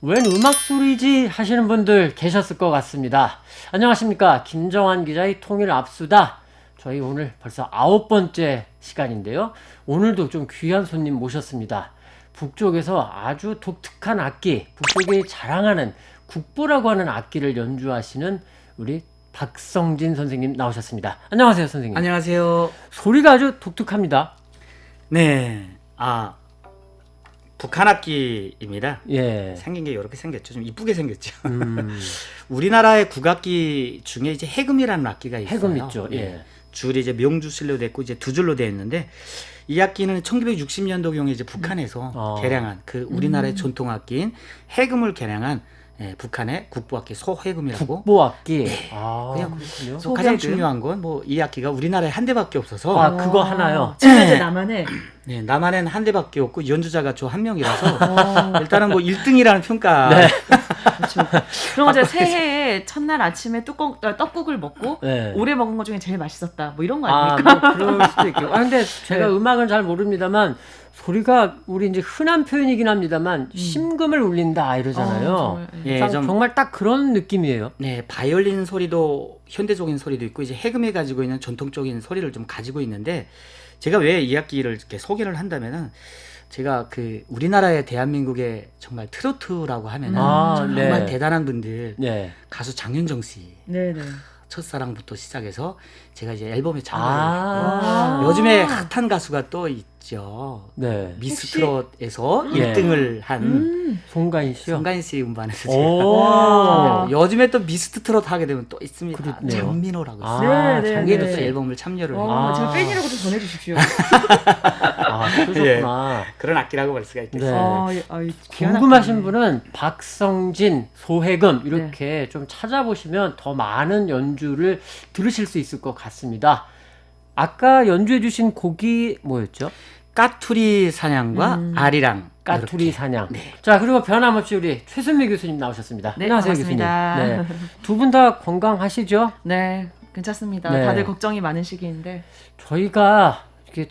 웬 음악 소리지 하시는 분들 계셨을 것 같습니다. 안녕하십니까, 김정환 기자의 통일 압수다. 저희 오늘 벌써 9번째 시간인데요. 오늘도 좀 귀한 손님 모셨습니다. 북쪽에서 아주 독특한 악기, 북쪽이 자랑하는 국보라고 하는 악기를 연주하시는 우리 박성진 선생님 나오셨습니다. 안녕하세요, 선생님. 안녕하세요. 소리가 아주 독특합니다. 네, 북한 악기입니다. 예. 생긴 게 이렇게 생겼죠. 좀 이쁘게 생겼죠. 우리나라의 국악기 중에 이제 해금이라는 악기가 있어요. 해금 있죠. 예. 네. 줄이 이제 명주실로 됐고 이제 두 줄로 되어 있는데 이 악기는 1960년도경에 이제 북한에서 개량한 그 우리나라의 전통 악기인 해금을 개량한 북한의 국보악기 소해금이라고. 국보악기. 네. 그렇군요. 그래서 가장 중요한 건 뭐 이 악기가 우리나라에 한 대밖에 없어서 그거 하나요? 지금까지 나만의. 네, 나만엔 한 대밖에 없고 연주자가 저 한 명이라서 일단은 뭐 1등이라는 평가. 네. 그렇죠. 그럼 이제 새해에 첫날 아침에 떡국을 먹고 네. 오래 먹은 것 중에 제일 맛있었다. 뭐 이런 거 아닙니까? 뭐 그럴 수도 있겠고. 근데 제가 네. 음악은 잘 모릅니다만 소리가 우리 이제 흔한 표현이긴 합니다만 심금을 울린다 이러잖아요. 예, 정말 딱 그런 느낌이에요. 네, 바이올린 소리도 현대적인 소리도 있고 이제 해금이 가지고 있는 전통적인 소리를 좀 가지고 있는데 제가 왜 이 악기를 이렇게 소개를 한다면은 제가 그 우리나라의 대한민국의 정말 트로트라고 하면은 정말 네. 대단한 분들 네. 가수 장윤정 씨 네네. 첫사랑부터 시작해서 제가 이제 앨범에 참여를 아. 했고 요즘에 핫한 가수가 또 있죠. 네. 미스 트롯에서 네. 1등을 한 송가인 씨요. 송가인 씨 음반에서 오. 제가 요즘에 또 미스트 트롯 하게 되면 또 있습니다. 그렇네요. 장민호라고 있어요. 네, 네, 장민호 네. 씨 앨범을 참여를 해요. 제가 팬이라고 좀 전해주십시오. 그러셨구나. 그런 악기라고 볼 수가 있겠어요. 네. 궁금하신 분은 박성진, 소해금 이렇게 좀 찾아보시면 더 많은 연주를 들으실 수 있을 것 같습니다. 아까 연주해 주신 곡이 뭐였죠? 까투리 사냥과 아리랑. 까투리 이렇게. 사냥. 네. 자, 그리고 변함없이 우리 최순미 교수님 나오셨습니다. 네, 안녕하세요, 반갑습니다. 교수님. 네. 두 분 다 건강하시죠? 네, 괜찮습니다. 네. 다들 걱정이 많은 시기인데. 저희가 이게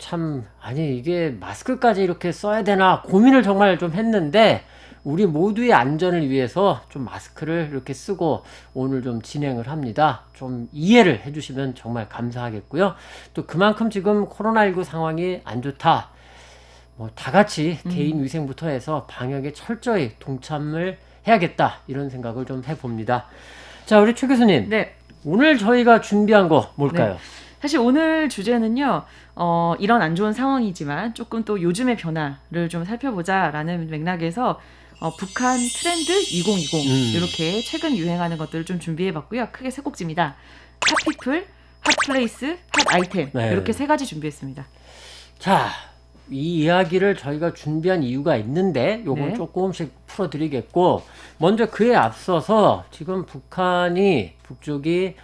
이게 마스크까지 이렇게 써야 되나 고민을 정말 좀 했는데 우리 모두의 안전을 위해서 좀 마스크를 이렇게 쓰고 오늘 좀 진행을 합니다. 좀 이해를 해주시면 정말 감사하겠고요. 또 그만큼 지금 코로나19 상황이 안 좋다. 뭐 다 같이 개인 위생부터 해서 방역에 철저히 동참을 해야겠다. 이런 생각을 좀 해봅니다. 자, 우리 최 교수님. 네. 오늘 저희가 준비한 거 뭘까요? 네. 사실 오늘 주제는요, 이런 안 좋은 상황이지만 조금 또 요즘의 변화를 좀 살펴보자라는 맥락에서 북한 트렌드 2020 이렇게 최근 유행하는 것들을 좀 준비해봤고요. 크게 세 곡지입니다. 핫피플, 핫플레이스, 핫아이템 네. 이렇게 세 가지 준비했습니다. 자, 이 이야기를 저희가 준비한 이유가 있는데 요건 네. 조금씩 풀어드리겠고 먼저 그에 앞서서 지금 북쪽이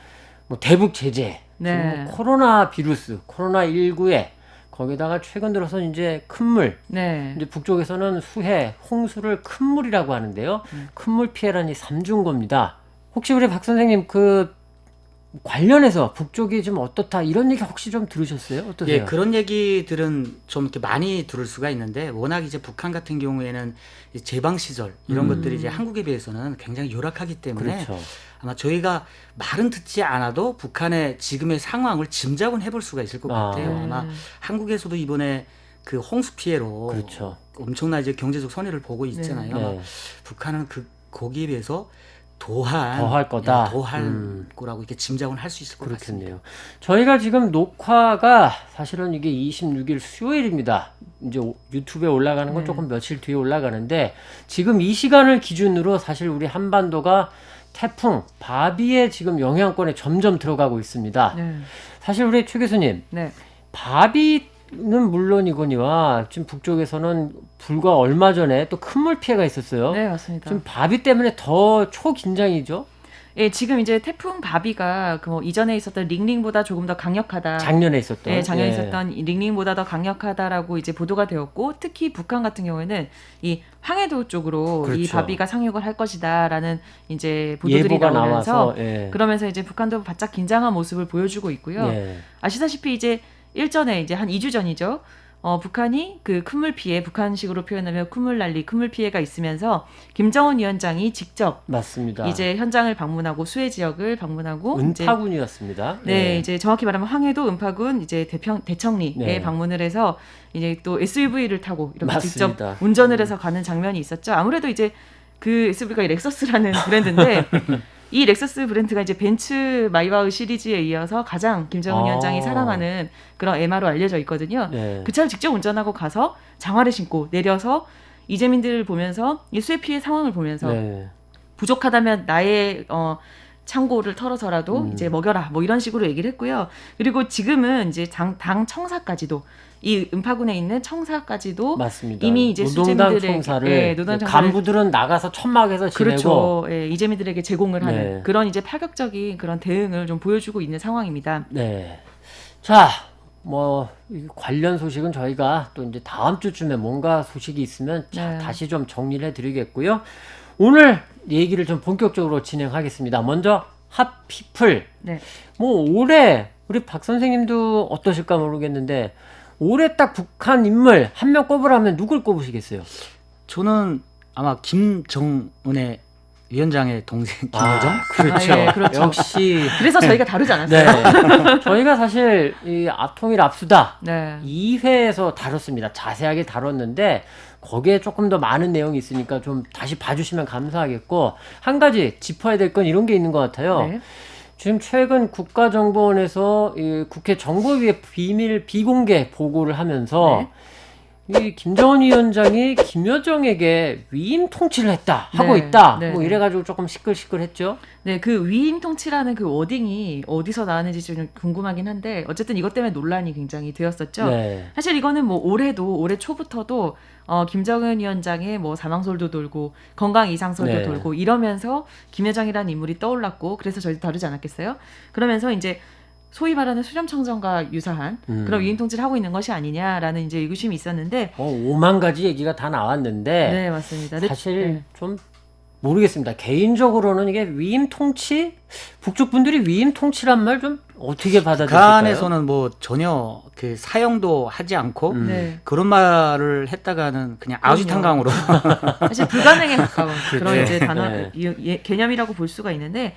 뭐 대북 제재, 네. 지금 뭐 코로나 비루스, 코로나19에 거기다가 최근 들어서 이제 큰 물, 네. 이제 북쪽에서는 수해, 홍수를 큰 물이라고 하는데요. 큰 물 피해란이 3중고입니다. 혹시 우리 박 선생님 그 관련해서 북쪽이 좀 어떻다 이런 얘기 혹시 좀 들으셨어요? 어떠세요? 예, 그런 얘기들은 좀 이렇게 많이 들을 수가 있는데 워낙 이제 북한 같은 경우에는 제방 시절 이런 것들이 이제 한국에 비해서는 굉장히 열악하기 때문에 그렇죠. 아마 저희가 말은 듣지 않아도 북한의 지금의 상황을 짐작은 해볼 수가 있을 것 같아요. 아마 한국에서도 이번에 그 홍수 피해로 그렇죠. 엄청난 이제 경제적 손해를 보고 있잖아요. 네. 아마 북한은 거기에 비해서 더할 거다. 더할 거라고 이렇게 짐작은 할 수 있을 것 같습니다. 그렇겠네요. 저희가 지금 녹화가 사실은 이게 26일 수요일입니다. 이제 유튜브에 올라가는 건 조금 며칠 뒤에 올라가는데 지금 이 시간을 기준으로 사실 우리 한반도가 태풍 바비의 지금 영향권에 점점 들어가고 있습니다. 네. 사실 우리 최 교수님, 네. 바비는 물론이거니와 지금 북쪽에서는 불과 얼마 전에 또 큰 물 피해가 있었어요. 네, 맞습니다. 지금 바비 때문에 더 초긴장이죠. 예, 지금 이제 태풍 바비가 그 뭐 이전에 있었던 링링보다 조금 더 강력하다. 작년에 있었던. 네, 작년에 예. 있었던 이 링링보다 더 강력하다라고 이제 보도가 되었고 특히 북한 같은 경우에는 이 황해도 쪽으로 이 그렇죠. 바비가 상륙을 할 것이다라는 이제 보도들이 예보가 나오면서 나와서, 예. 그러면서 이제 북한도 바짝 긴장한 모습을 보여주고 있고요. 예. 아시다시피 이제 일전에 이제 한 2주 전이죠. 북한이 그 큰물 피해, 북한식으로 표현하면 큰물 난리, 큰물 피해가 있으면서 김정은 위원장이 직접 맞습니다. 이제 현장을 방문하고 수해 지역을 방문하고 이제 은파군이었습니다. 네, 이제 정확히 말하면 황해도 은파군 이제 대청리에 네. 방문을 해서 이제 또 SUV를 타고 이렇게 맞습니다. 직접 운전을 해서 가는 장면이 있었죠. 아무래도 이제 그 SUV가 렉서스라는 브랜드인데 이 렉서스 브랜드가 이제 벤츠 마이바흐 시리즈에 이어서 가장 김정은 위원장이 사랑하는 그런 에마로 알려져 있거든요. 네. 그 차를 직접 운전하고 가서 장화를 신고 내려서 이재민들을 보면서 이 수해 피해 상황을 보면서 네. 부족하다면 나의 창고를 털어서라도 이제 먹여라 뭐 이런 식으로 얘기를 했고요. 그리고 지금은 이제 당 청사까지도 이 은파군에 있는 청사까지도 맞습니다. 이미 이제 노동당 수재민들에게 총사를 예, 노동당 총사를- 간부들은 나가서 천막에서 지내고 그렇죠. 예, 이재민들에게 제공을 하는 네. 그런 이제 파격적인 그런 대응을 좀 보여주고 있는 상황입니다. 네. 자, 뭐 이 관련 소식은 저희가 또 이제 다음 주쯤에 뭔가 소식이 있으면 네. 다시 좀 정리를 해드리겠고요. 오늘 얘기를 좀 본격적으로 진행하겠습니다. 먼저 핫피플. 네. 뭐 올해 우리 박 선생님도 어떠실까 모르겠는데 올해 딱 북한 인물 한 명 꼽으라면 누굴 꼽으시겠어요? 저는 아마 김정은의 위원장의 동생 김여정. 그렇죠. 아, 예, 그렇죠. 역시 그래서 저희가 다루지 않았어요. 네. 저희가 사실 이 통일 압수다 네. 2회에서 다뤘습니다. 자세하게 다뤘는데 거기에 조금 더 많은 내용이 있으니까 좀 다시 봐주시면 감사하겠고 한 가지 짚어야 될 건 이런 게 있는 것 같아요. 네. 지금 최근 국가정보원에서 이 국회 정보위에 비밀 비공개 보고를 하면서 이 김정은 위원장이 김여정에게 위임 통치를 했다 하고 네. 있다. 네. 뭐 이래가지고 조금 시끌시끌했죠. 네, 그 위임 통치라는 그 워딩이 어디서 나왔는지 좀 궁금하긴 한데 어쨌든 이것 때문에 논란이 굉장히 되었었죠. 네. 사실 이거는 뭐 올해 초부터도 김정은 위원장의 뭐 사망설도 돌고 건강 이상설도 네. 돌고 이러면서 김여정이라는 인물이 떠올랐고 그래서 저희도 다루지 않았겠어요. 그러면서 이제 소위 말하는 수렴청정과 유사한 그런 위임 통치를 하고 있는 것이 아니냐라는 이제 의구심이 있었는데 5만 가지 얘기가 다 나왔는데 네, 맞습니다. 근데 사실 네. 좀 모르겠습니다. 개인적으로는 이게 위임 통치? 북쪽 분들이 위임 통치란 말 좀 어떻게 받아들일까요? 북한에서는 뭐 전혀 그 사용도 하지 않고 네. 그런 말을 했다가는 그냥 아주탄강으로 사실 불가능에 가까운 그런 네. 이제 단어 네. 개념이라고 볼 수가 있는데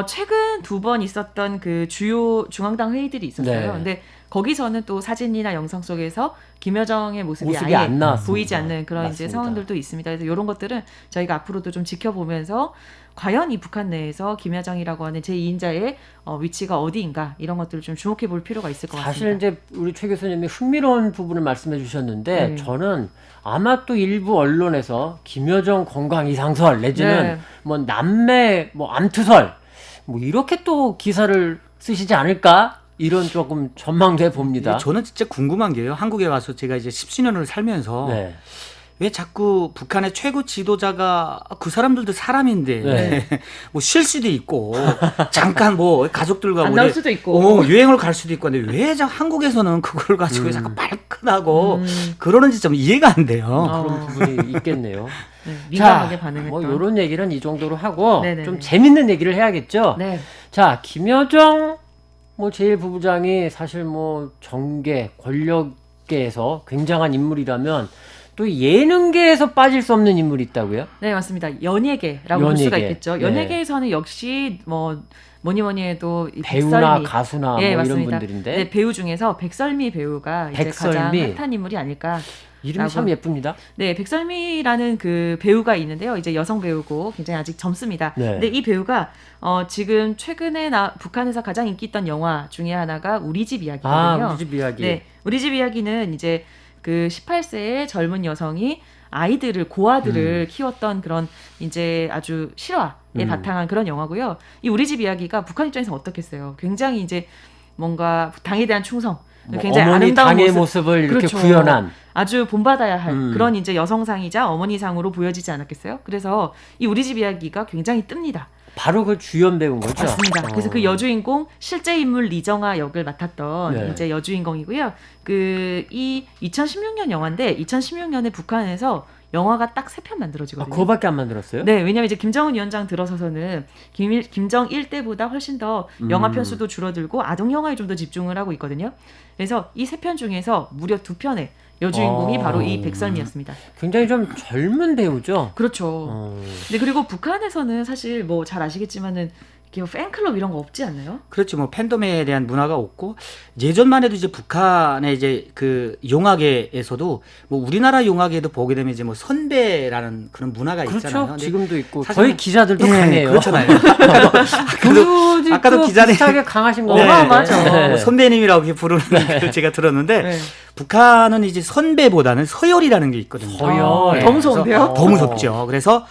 최근 2번 있었던 그 주요 중앙당 회의들이 있었어요. 네. 근데 거기서는 또 사진이나 영상 속에서 김여정의 모습이 아예 안 나왔습니다. 보이지 않는 그런 이제 맞습니다. 상황들도 있습니다. 그래서 이런 것들은 저희가 앞으로도 좀 지켜보면서 과연 이 북한 내에서 김여정이라고 하는 제2인자의 위치가 어디인가 이런 것들을 좀 주목해 볼 필요가 있을 것 사실 같습니다. 이제 우리 최 교수님이 흥미로운 부분을 말씀해 주셨는데 네. 저는 아마 또 일부 언론에서 김여정 건강 이상설 내지는 네. 뭐 남매 뭐 암투설 뭐 이렇게 또 기사를 쓰시지 않을까 이런 조금 전망돼 봅니다. 저는 진짜 궁금한 게요. 한국에 와서 제가 이제 10수년을 살면서 네. 왜 자꾸 북한의 최고 지도자가 그 사람들도 사람인데 네. 뭐 쉴 수도 있고 잠깐 뭐 가족들과 안 뭐 나올 이제 수도 있고. 유행을 갈 수도 있고 근데 왜 한국에서는 그걸 가지고 자꾸 발끈하고 그러는지 좀 이해가 안 돼요. 그런 부분이 있겠네요. 네, 민감하게 자, 반응했던. 뭐 이런 얘기는 이 정도로 하고 네네네. 좀 재밌는 얘기를 해야겠죠. 네. 자, 김여정 뭐 제1부부장이 사실 뭐 정계 권력계에서 굉장한 인물이라면 또 예능계에서 빠질 수 없는 인물이 있다고요? 네, 맞습니다. 연예계라고 볼 수가 연예계. 있겠죠. 네. 연예계에서는 역시 뭐니 해도 이 배우나 백설미. 가수나 예, 뭐 맞습니다. 이런 분들인데 네, 배우 중에서 백설미 배우가 이제 가장 백설미. 핫한 인물이 아닐까. 이름이 참 예쁩니다. 네, 백설미라는 그 배우가 있는데요. 이제 여성 배우고 굉장히 아직 젊습니다. 네. 근데 이 배우가 지금 최근에 북한에서 가장 인기 있던 영화 중에 하나가 우리 집 이야기거든요. 우리 집 이야기. 네, 우리 집 이야기는 이제 그 18세의 젊은 여성이 고아들을 키웠던 그런 이제 아주 실화에 바탕한 그런 영화고요. 이 우리 집 이야기가 북한 입장에서 어떻겠어요? 굉장히 이제 뭔가 당에 대한 충성, 뭐 굉장히 어머니 아름다운 당의 모습, 모습을 이렇게 그렇죠. 구현한 아주 본받아야 할 그런 이제 여성상이자 어머니상으로 보여지지 않았겠어요? 그래서 이 우리 집 이야기가 굉장히 뜹니다. 바로 그 주연 배우인 거죠. 맞습니다. 그래서 그 여주인공 실제 인물 리정아 역을 맡았던 네. 이제 여주인공이고요. 이 2016년 영화인데 2016년에 북한에서 영화가 딱 3편 만들어지거든요. 그거밖에 안 만들었어요? 네, 왜냐면 이제 김정은 위원장 들어서서는 김정일 때보다 훨씬 더 영화 편수도 줄어들고 아동 영화에 좀 더 집중을 하고 있거든요. 그래서 이 3편 중에서 무려 2편에 여주인공이 어. 바로 이 백설미였습니다. 굉장히 좀 젊은 배우죠. 그렇죠. 근데 그리고 북한에서는 사실 뭐 잘 아시겠지만은 이렇게 뭐 팬클럽 이런 거 없지 않나요? 그렇죠. 뭐 팬덤에 대한 문화가 없고 예전만 해도 이제 북한의 이제 그 용화계에서도 뭐 우리나라 용화계도 보게 되면 이제 뭐 선배라는 그런 문화가 있잖아요. 그렇죠. 근데 지금도 있고 사실은- 저희 기자들도 예, 강해요. 그렇잖아요. 교수님도 아까도 기자님- 비슷하게 강하신 거 네. 어마어마하죠. 네. 뭐 선배님이라고 이렇게 부르는 걸 제가 들었는데 네. 북한은 이제 선배보다는 서열이라는 게 있거든요. 서열. 더 무서운데요? 그래서 더 무섭죠. 그래서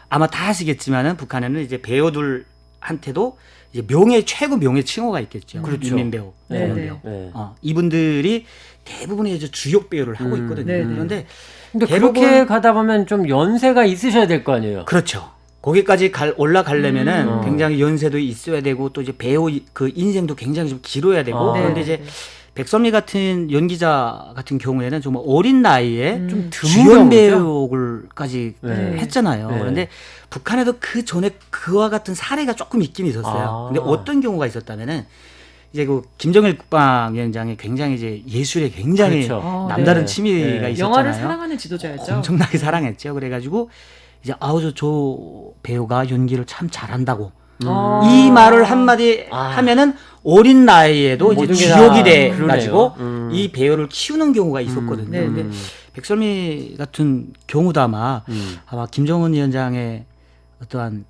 아마 다 아시겠지만은 북한에는 이제 배우들한테도 이제 최고 명예 칭호가 있겠죠. 그렇죠. 인민배우, 네, 공연배우. 네. 이분들이 대부분의 이제 주역 배우를 하고 있거든요. 네, 네. 그런데 근데 대부분- 그렇게 가다 보면 좀 연세가 있으셔야 될 거 아니에요. 그렇죠. 거기까지 올라가려면은 음. 굉장히 연세도 있어야 되고 또 이제 배우 그 인생도 굉장히 좀 길어야 되고 아. 그런데 네, 이제 네. 백선미 같은 연기자 같은 경우에는 정말 어린 나이에 좀 드문 주연 경우죠? 배우까지 네. 했잖아요. 네. 그런데 북한에도 그 전에 그와 같은 사례가 조금 있긴 있었어요. 아. 근데 어떤 경우가 있었다면은 이제 그 김정일 국방위원장이 굉장히 이제 예술에 굉장히 그렇죠. 남다른 네. 취미가 네. 있었잖아요. 영화를 사랑하는 지도자였죠. 엄청나게 사랑했죠. 그래가지고 이제 저 배우가 연기를 참 잘한다고 이 말을 한마디 아. 하면은 어린 나이에도 이제 모든 게 주역이 다 돼 그러네요. 가지고 이 배우를 키우는 경우가 있었거든요. 네, 네. 근데 백설미 같은 경우도 아마 김정은 위원장의 어떠한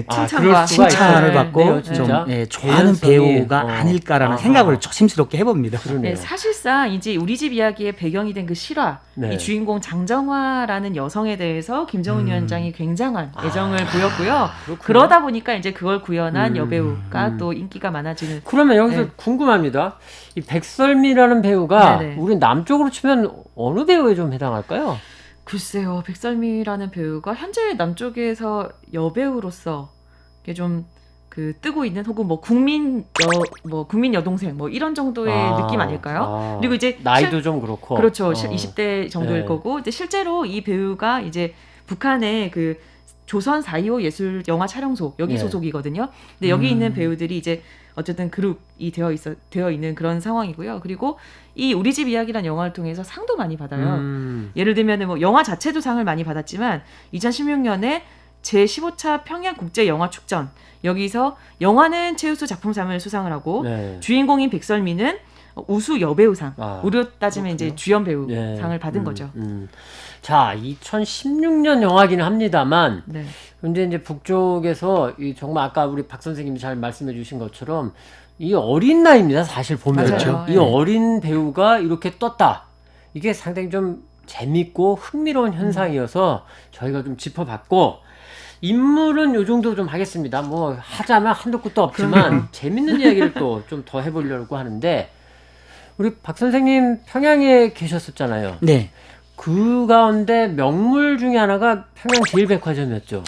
칭찬과 그럴 수가 칭찬을 네, 받고 네, 진짜. 좀 좋아하는 개연성이, 배우가 아닐까라는 아하. 생각을 조심스럽게 해봅니다. 그러네요. 네, 사실상 이제 우리 집 이야기의 배경이 된 그 실화, 네. 이 주인공 장정화라는 여성에 대해서 김정은 위원장이 굉장한 애정을 보였고요. 그렇구나. 그러다 보니까 이제 그걸 구현한 여배우가 또 인기가 많아지는. 그러면 여기서 네. 궁금합니다. 이 백설미라는 배우가 네네. 우리 남쪽으로 치면 어느 배우에 좀 해당할까요? 글쎄요, 백설미라는 배우가 현재 남쪽에서 여배우로서 이게 좀 그 뜨고 있는 혹은 뭐 국민 여동생 뭐 이런 정도의 느낌 아닐까요? 그리고 이제 나이도 좀 그렇고 그렇죠. 20대 정도일 네. 거고 이제 실제로 이 배우가 이제 북한의 그 조선 4.25 예술 영화 촬영소 여기 네. 소속이거든요. 근데 여기 있는 배우들이 이제 어쨌든 그룹이 되어 있는 그런 상황이고요. 그리고 이 우리 집 이야기란 영화를 통해서 상도 많이 받아요. 예를 들면은 뭐 영화 자체도 상을 많이 받았지만 2016년에 제15차 평양 국제 영화 축전 여기서 영화는 최우수 작품상을 수상을 하고 네. 주인공인 백설미는 우수 여배우상, 아, 우리로 따지면 이제 주연 배우 네. 상을 받은 거죠. 자, 2016년 영화기는 합니다만 네. 근데 이제 북쪽에서 정말 아까 우리 박 선생님이 잘 말씀해 주신 것처럼 이 어린 나이입니다. 사실 보면 맞아요. 이 네. 어린 배우가 이렇게 떴다. 이게 상당히 좀 재밌고 흥미로운 현상이어서 저희가 좀 짚어봤고 인물은 요 정도 좀 하겠습니다. 뭐 하자면 한도 끝도 없지만 재밌는 이야기를 또 좀 더 해보려고 하는데 우리 박 선생님 평양에 계셨었잖아요. 네. 그 가운데 명물 중에 하나가 평양 제일백화점이었죠.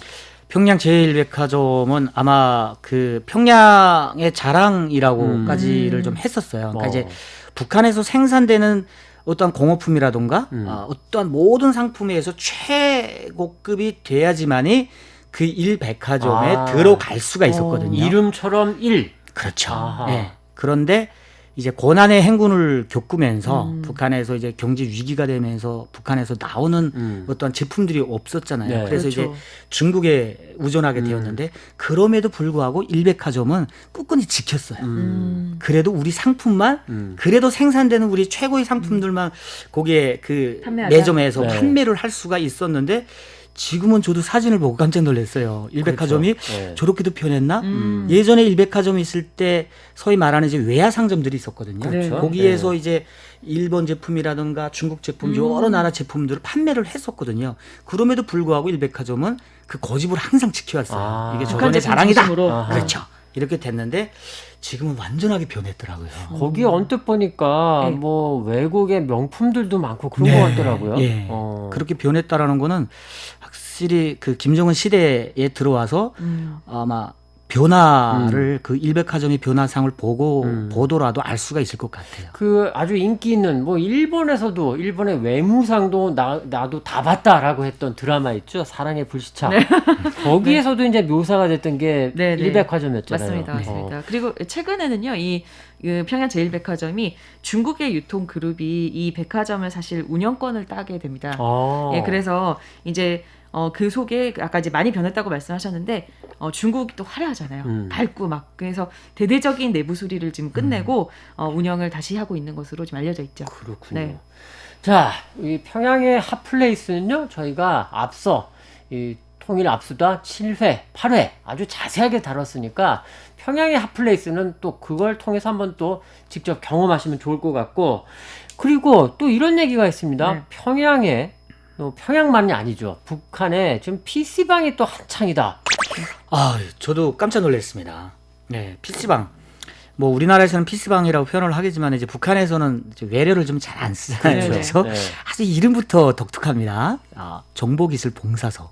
평양 제일백화점은 아마 그 평양의 자랑이라고까지를 좀 했었어요. 그러니까 이제 북한에서 생산되는 어떠한 공업품이라던가 어떠한 모든 상품에서 최고급이 돼야지만이 그 일백화점에 들어갈 수가 있었거든요. 이름처럼 일. 그렇죠. 아하. 네. 그런데 이제 고난의 행군을 겪으면서 북한에서 이제 경제 위기가 되면서 북한에서 나오는 어떠한 제품들이 없었잖아요. 네. 그래서 이제 그렇죠. 중국에 의존하게 되었는데 그럼에도 불구하고 일백화점은 꿋꿋이 지켰어요. 그래도 우리 상품만 그래도 생산되는 우리 최고의 상품들만 거기에 그 판매하자. 매점에서 네. 판매를 할 수가 있었는데 지금은 저도 사진을 보고 깜짝 놀랐어요. 일백화점이 그렇죠. 네. 저렇게도 변했나? 예전에 일백화점이 있을 때 소위 말하는 이제 외화 상점들이 있었거든요. 그렇죠. 거기에서 네. 이제 일본 제품이라든가 중국 제품 여러 나라 제품들을 판매를 했었거든요. 그럼에도 불구하고 일백화점은 그 고집을 항상 지켜왔어요. 아. 이게 북한 저번에 제품 자랑이다. 중심으로. 아하. 그렇죠. 이렇게 됐는데 지금은 완전하게 변했더라고요. 거기 언뜻 보니까 네. 뭐 외국의 명품들도 많고 그런 네. 것 같더라고요. 예. 그렇게 변했다라는 거는 확실히 그 김정은 시대에 들어와서 아마 변화를 그 일백화점의 변화상을 보고 보더라도 알 수가 있을 것 같아요. 그 아주 인기 있는 뭐 일본에서도 일본의 외무상도 나도 다 봤다라고 했던 드라마 있죠. 사랑의 불시착. 거기에서도 이제 묘사가 됐던 게 네, 네. 일백화점이었잖아요. 맞습니다. 맞습니다. 그리고 최근에는요. 그 평양 제일백화점이 중국의 유통 그룹이 이 백화점을 사실 운영권을 따게 됩니다. 예, 그래서 이제 그 속에 아까 이제 많이 변했다고 말씀하셨는데 중국이 또 화려하잖아요. 밝고 막 그래서 대대적인 내부 수리를 지금 끝내고 운영을 다시 하고 있는 것으로 지금 알려져 있죠. 그렇군요. 네. 자, 이 평양의 핫플레이스는요. 저희가 앞서 이 통일 압수다 7회, 8회 아주 자세하게 다뤘으니까 평양의 핫플레이스는 또 그걸 통해서 한번 또 직접 경험하시면 좋을 것 같고 그리고 또 이런 얘기가 있습니다. 네. 평양에 평양만이 아니죠. 북한에 지금 PC방이 또 한창이다. 아, 저도 깜짝 놀랐습니다. 네, PC방. 뭐 우리나라에서는 PC방이라고 표현을 하겠지만 이제 북한에서는 이제 외래를 좀 잘 안 쓰잖아요. 네네. 그래서 네. 아주 이름부터 독특합니다. 정보기술봉사소.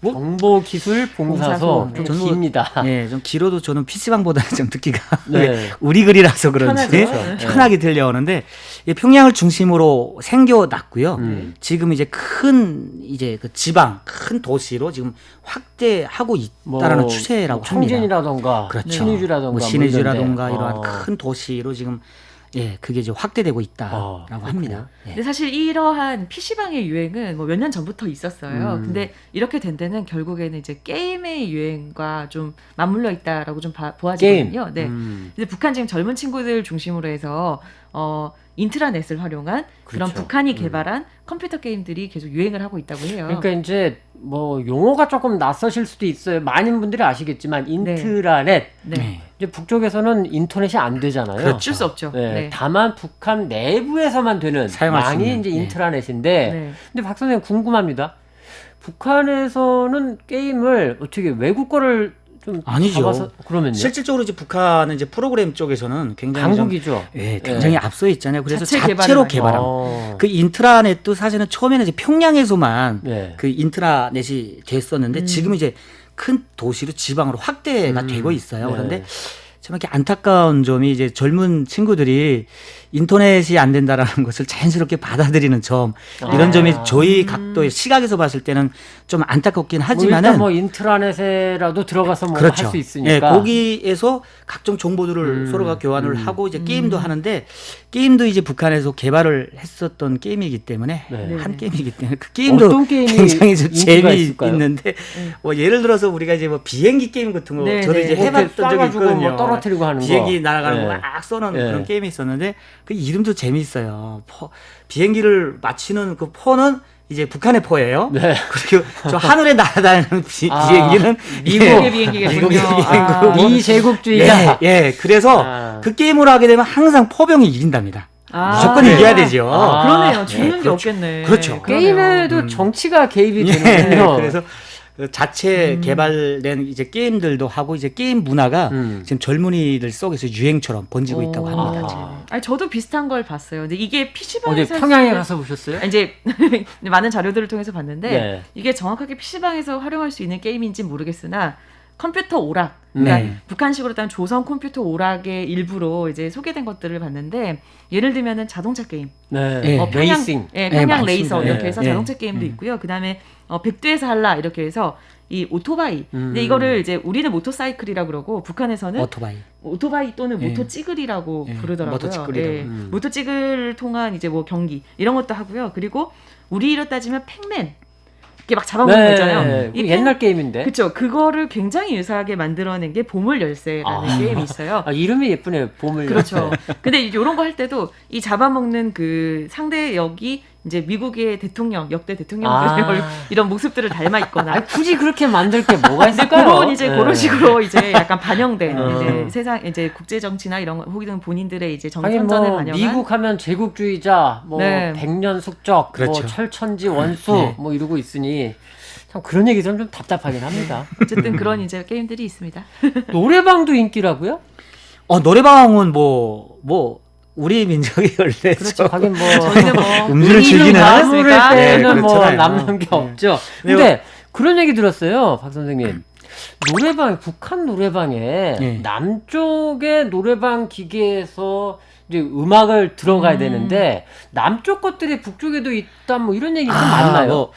정보기술봉사소 봉사소. 좀 깁니다. 네, 좀 길어도 저는 PC방보다는 좀 듣기가 네. 우리 글이라서 그런지 편하죠. 편하게 들려오는데 평양을 중심으로 생겨났고요. 지금 이제 이제 그 지방 큰 도시로 지금 확대하고 있다라는 추세라고 합니다. 청진이라던가 그렇죠. 신의주라던가 뭐 신의주라던가 뭐 이러한 이런데. 큰 도시로 지금 그게 이제 확대되고 있다라고 그렇군요. 합니다. 예. 근데 사실 이러한 PC방의 유행은 뭐 몇 년 전부터 있었어요. 근데 이렇게 된 데는 결국에는 이제 게임의 유행과 좀 맞물려 있다라고 좀 보아지거든요. 네. 근데 북한 지금 젊은 친구들 중심으로 해서 인트라넷을 활용한 그런 그렇죠. 북한이 개발한 컴퓨터 게임들이 계속 유행을 하고 있다고 해요. 그러니까 이제 뭐 용어가 조금 낯서실 수도 있어요. 많은 분들이 아시겠지만 인트라넷. 네. 이제 북쪽에서는 인터넷이 안 되잖아요. 그렇죠. 어쩔 수 없죠. 네. 네. 다만 북한 내부에서만 되는 사용할 수 망이 있는, 이제 네. 인트라넷인데 네. 근데 박 선생님 궁금합니다. 북한에서는 게임을 어떻게 외국 거를 좀 아니죠. 잡아서 그러면요? 실질적으로 이제 북한은 이제 프로그램 쪽에서는 굉장히 좀, 강국이죠. 굉장히 앞서 있잖아요. 그래서 자체 자체로 개발을 개발합니다. 그 인트라넷도 사실은 처음에는 이제 평양에서만 네. 그 인트라넷이 됐었는데 지금 이제 큰 도시로 지방으로 확대가 되고 있어요. 네. 그런데 참 이렇게 안타까운 점이 이제 젊은 친구들이 인터넷이 안 된다라는 것을 자연스럽게 받아들이는 점 이런 점이 저희 각도의 시각에서 봤을 때는 좀 안타깝긴 하지만은 일단 뭐 인트라넷에라도 들어가서 뭐 할 그렇죠. 수 있으니까. 거기에서 각종 정보들을 서로가 교환을 하고 이제 게임도 하는데 게임도 이제 북한에서 개발을 했었던 게임이기 때문에 네. 한 게임이기 때문에 그 게임도 어떤 게임이 굉장히 좀 인기가 있을까요? 재미있는데 뭐 예를 들어서 우리가 이제 뭐 비행기 게임 같은 거 네, 저도 네. 이제 뭐 해봤던 적이 쏴가지고 있거든요. 뭐 떨어뜨리고 하는 거. 비행기 날아가는 네. 거 막 쏘는 네. 그런 게임이 있었는데 그 이름도 재미있어요. 비행기를 맞추는 그 포는 이제 북한의 포예요. 네. 그리고 저 하늘에 날아다니는 비행기는 미국의 비행기겠군요. 미국의 비행기고 미제국주의자. 그래서 그 게임을 하게 되면 항상 포병이 이긴답니다. 무조건 네. 이겨야 되죠. 그러네요. 죽는 게 그렇죠. 없겠네. 그렇죠. 그러네요. 게임에도 정치가 개입이 예, 되는군요. 그래서 그 자체 개발된 이제 게임들도 하고 이제 게임 문화가 지금 젊은이들 속에서 유행처럼 번지고 있다고 합니다. 지금. 아니 저도 비슷한 걸 봤어요. 근데 이게 어제 PC방에서 평양에 가서 보셨어요? 이제 많은 자료들을 통해서 봤는데 네. 이게 정확하게 PC방에서 활용할 수 있는 게임인지 모르겠으나 컴퓨터 오락, 그러니까 네. 북한식으로 따면 조선 컴퓨터 오락의 일부로 이제 소개된 것들을 봤는데 예를 들면은 자동차 게임, 네. 예. 평양, 레이싱. 평양 맞습니다. 레이서 이렇게 예. 해서 예. 자동차 게임도 있고요. 그 다음에 백두에서 할라 이렇게 해서 이 오토바이. 근데 이거를 이제 우리는 모터사이클이라고 그러고 북한에서는 오토바이 또는 예. 모토찌글이라고 예. 부르더라고요. 모토찌글이라고. 예. 모토찌글을 통한 이제 뭐 경기 이런 것도 하고요. 그리고 우리로 따지면 팩맨 이렇게 막 잡아먹는 거 있잖아요. 그 옛날 게임인데. 그렇죠. 그거를 굉장히 유사하게 만들어낸 게 보물 열쇠라는 게임이 있어요. 이름이 예쁘네요. 보물. 그렇죠. 근데 이런 거 할 때도 이 잡아먹는 그 상대 역이 이제 미국의 대통령, 역대 대통령들 이런 모습들을 닮아 있거나. 굳이 그렇게 만들 게 뭐가 근데 있을까요? 그건 이제 네. 그런 식으로 이제 약간 반영된 이제 세상 이제 국제 정치나 이런 거 혹은 본인들의 이제 하긴 정선전을 뭐 반영한 미국 하면 제국주의자, 뭐 네. 백년 숙적, 그렇죠. 뭐 철천지 원수, 네. 뭐 이러고 있으니 참 그런 얘기 들으면 좀 답답하긴 합니다. 어쨌든 그런 이제 게임들이 있습니다. 노래방도 인기라고요? 노래방은 뭐 우리 민족의 원래 그렇죠. 하긴 뭐 저희는 뭐 음주를 즐기는 나무를 않았습니까? 때는 네, 뭐 그렇잖아요. 남는 게 네. 없죠. 네. 근데 그런 얘기 들었어요, 박 선생님. 노래방, 북한 노래방에 네. 남쪽의 노래방 기계에서 이제 음악을 들어가야 되는데 남쪽 것들이 북쪽에도 있다 뭐 이런 얘기 좀 맞나요?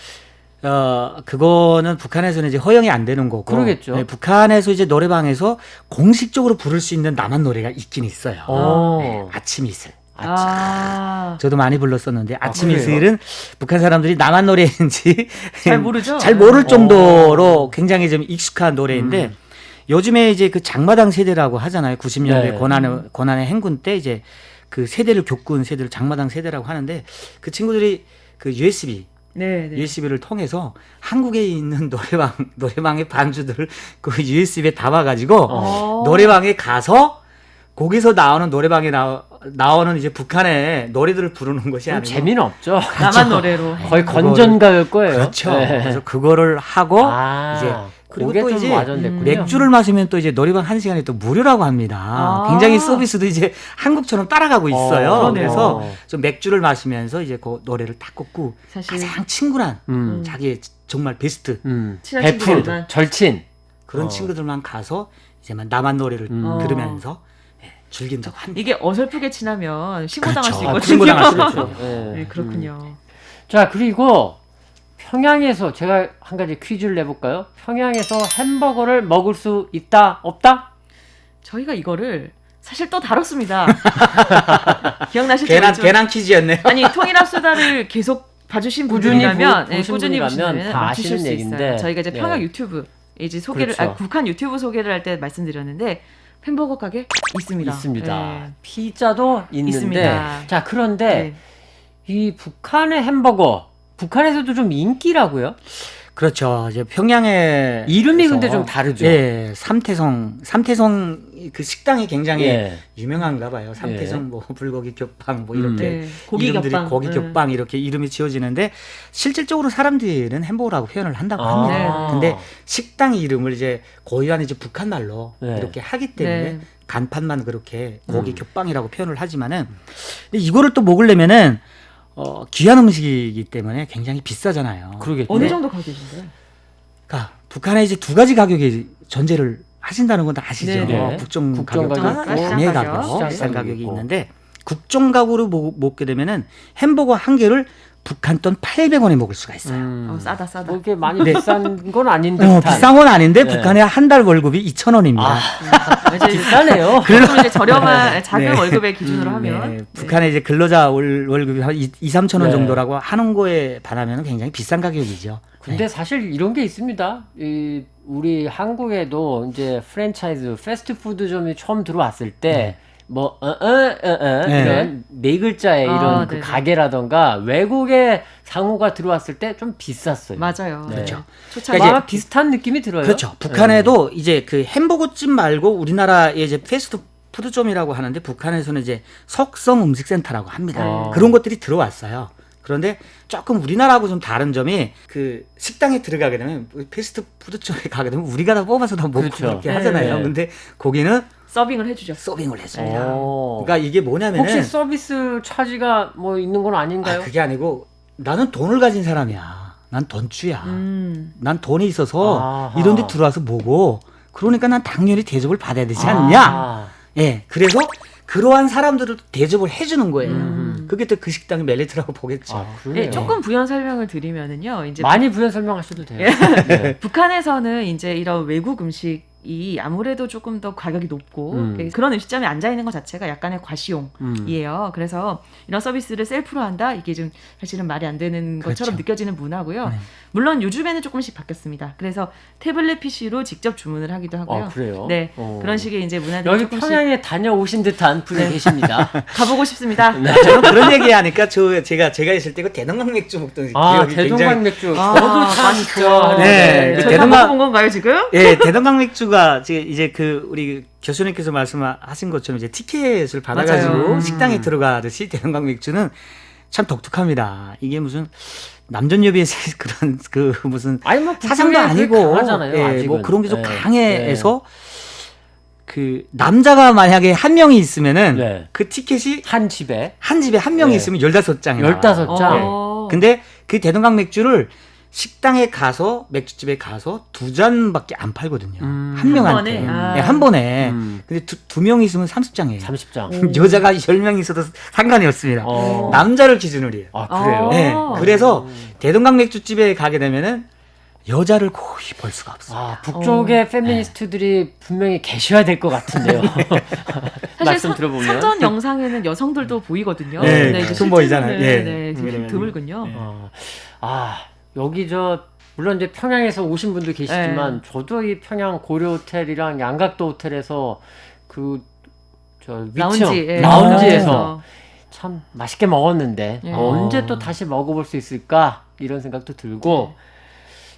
그거는 북한에서는 이제 허용이 안 되는 거고. 그러겠죠. 네, 북한에서 이제 노래방에서 공식적으로 부를 수 있는 남한 노래가 있긴 있어요. 네, 아침 이슬. 저도 많이 불렀었는데 아침 그래요? 이슬은 북한 사람들이 남한 노래인지 잘 모르죠? 잘 모를 정도로 굉장히 좀 익숙한 노래인데 요즘에 이제 그 장마당 세대라고 하잖아요. 90년대 네. 고난의 행군 때 이제 그 세대를 겪은 세대를 장마당 세대라고 하는데 그 친구들이 그 USB를 통해서 한국에 있는 노래방의 반주들을 그 USB에 담아가지고 노래방에 가서 거기서 나오는 노래방에 나오는 이제 북한의 노래들을 부르는 것이 좀 아니고 재미는 없죠. 남한 노래로. 거의 건전가요일 거예요. 그렇죠. 네. 그래서 그거를 하고 이제 그리고 그게 또 좀 이제 와전됐군요. 맥주를 마시면 또 이제 노래방 1시간에 또 무료라고 합니다. 굉장히 서비스도 이제 한국처럼 따라가고 있어요. 그러네요. 그래서 좀 맥주를 마시면서 이제 그 노래를 딱 꽂고 사실 가장 친근한 자기의 정말 베스트 친한 베프, 친구들만. 절친. 그런 친구들만 가서 이제 남한 노래를 들으면서 즐긴다고 합니다. 이게 어설프게 친하면 신고당할 수 있거든요. 신고당할 수 있죠. 네, 그렇군요. 자, 그리고 평양에서 제가 한 가지 퀴즈를 내볼까요? 평양에서 햄버거를 먹을 수 있다, 없다? 저희가 이거를 사실 또 다뤘습니다. 기억나실지 모르지만 괜한 퀴즈였네요. 아니 통일합수다를 계속 봐주신 꾸준히 분이라면 보신 꾸준히 분이라면 보시면 다 맞추실 아시는 수 얘기인데. 있어요. 저희가 이제 평양 네. 유튜브 이제 소개를 그렇죠. 북한 유튜브 소개를 할 때 말씀드렸는데 햄버거 가게 있습니다. 있습니다. 네. 피자도 있는데. 있습니다. 자, 그런데 네. 이 북한의 햄버거, 북한에서도 좀 인기라고요? 그렇죠. 이제 평양에 이름이 근데 좀 다르죠? 예, 삼태성 그 식당이 굉장히 예. 유명한가 봐요. 삼태성 예. 뭐 불고기 겹빵 뭐 이렇게 네. 고기 이름들이 겹빵. 고기 네. 겹빵 이렇게 이름이 지어지는데 실질적으로 사람들은 햄버거라고 표현을 한다고 아. 합니다. 네. 근데 식당 이름을 이제 고유한 이제 북한 말로 네. 이렇게 하기 때문에 네. 간판만 그렇게 고기 겹빵이라고 표현을 하지만은 근데 이거를 또 먹으려면은 귀한 음식이기 때문에 굉장히 비싸잖아요. 그러겠죠. 어느 정도 가격인데? 그러니까 북한에 이제 두 가지 가격이 전제를 하신다는 건 다 아시죠? 네, 네. 국정 국정 가격과 가격, 시장 구매 가격. 가격, 비싼 시장 가격이 가격이 있고. 있는데 국정 가격으로 먹게 되면은 햄버거 한 개를 북한 돈 800원에 먹을 수가 있어요. 싸다. 뭐 이게 많이 비싼 건 아닌데. 비싼 건 아닌데 네. 북한의 한 달 월급이 2,000원입니다. 비싸네요. 그럼 이제 저렴한 작은 네. 월급의 기준으로 하면 네, 북한의 이제 근로자 월급이 한 2, 3천 원 네. 정도라고 하는 거에 반하면 굉장히 비싼 가격이죠. 근데 사실 이런 게 있습니다. 우리 한국에도 이제 프랜차이즈 패스트푸드점이 처음 들어왔을 때 뭐 이런 네 글자의 이런 그 네네. 가게라던가 외국의 상호가 들어왔을 때 좀 비쌌어요. 맞아요. 네. 그렇죠. 초창기 아마 비슷한 느낌이 들어요. 그렇죠. 북한에도 이제 그 햄버거집 말고 우리나라의 이제 패스트푸드점이라고 하는데 북한에서는 이제 석성 음식센터라고 합니다. 아. 그런 것들이 들어왔어요. 그런데 조금 우리나라하고 좀 다른 점이 그 식당에 들어가게 되면 패스트푸드점에 가게 되면 우리가 다 뽑아서 다 먹고 그렇죠. 그렇게 네. 하잖아요. 근데 거기는 서빙을 해주죠. 서빙을 해줍니다. 오. 그러니까 이게 뭐냐면은 혹시 서비스 차지가 뭐 있는 건 아닌가요? 그게 아니고 나는 돈을 가진 사람이야. 난 돈주야. 난 돈이 있어서 아하. 이런 데 들어와서 뭐고 그러니까 난 당연히 대접을 받아야 되지 않냐. 아. 예. 그래서 그러한 사람들을 대접을 해주는 거예요. 그게 또 그 식당의 메리트라고 보겠죠. 아, 그러네요. 네, 조금 부연 설명을 드리면은요. 이제 많이 부연 설명하셔도 돼요. 네. 북한에서는 이제 이런 외국 음식이 아무래도 조금 더 가격이 높고 그런 음식점에 앉아 있는 것 자체가 약간의 과시용이에요. 그래서 이런 서비스를 셀프로 한다 이게 좀 사실은 말이 안 되는 것처럼 그렇죠. 느껴지는 문화고요. 네. 물론 요즘에는 조금씩 바뀌었습니다. 그래서 태블릿 PC로 직접 주문을 하기도 하고요. 아, 그래요? 네, 그런 식의 이제 문화들이 여기 조금씩 평양에 다녀오신 듯한 분이 계십니다. 가보고 싶습니다. 저는 그런 얘기하니까 제가 있을 때 그 대동강 맥주 먹던 아, 기억이 대동강 맥주. 아, 저도 참 맛있죠. 좋아하는데. 네, 저희가 대동강- 먹어본 건가요 지금? 예, 대동강 맥주가 이제 그 우리 교수님께서 말씀하신 것처럼 이제 티켓을 받아가지고 맞아요. 식당에 들어가듯이 대동강 맥주는 참 독특합니다. 이게 무슨 남전여비의 그런 그 무슨 아니 뭐 사상도 북쪽에 그게 아니고 강하잖아요. 예, 아직은. 뭐 그런 게 좀 네. 강해서 그 남자가 만약에 한 명이 있으면은 네. 그 티켓이 한 집에 한 집에 한 명이 네. 있으면 15장이 나와요. 15장. 네. 근데 그 대동강 맥주를 식당에 가서 맥주집에 가서 2잔밖에 안 팔거든요. 한 한 명한테. 번에? 아. 네, 한 번에. 음. 근데 두 명 있으면 30장이에요. 30장. 여자가 10명 있어도 상관이 없습니다. 어. 남자를 기준으로 해요. 아, 그래요? 네. 어. 그래서 대동강 맥주집에 가게 되면은 여자를 거의 볼 수가 없어요. 아, 북쪽의 페미니스트들이 분명히 계셔야 될 것 같은데요. 사실 말씀 들어보면. 선전 영상에는 여성들도 보이거든요. 네, 근데 이제 가끔 보이잖아요. 실제로는 예. 네, 드물군요. 여기 물론 이제 평양에서 오신 분도 계시지만 저도 이 평양 고려 호텔이랑 양각도 호텔에서 위층 라운지, 예. 라운지에서 참 맛있게 먹었는데 예. 언제 또 다시 먹어볼 수 있을까 이런 생각도 들고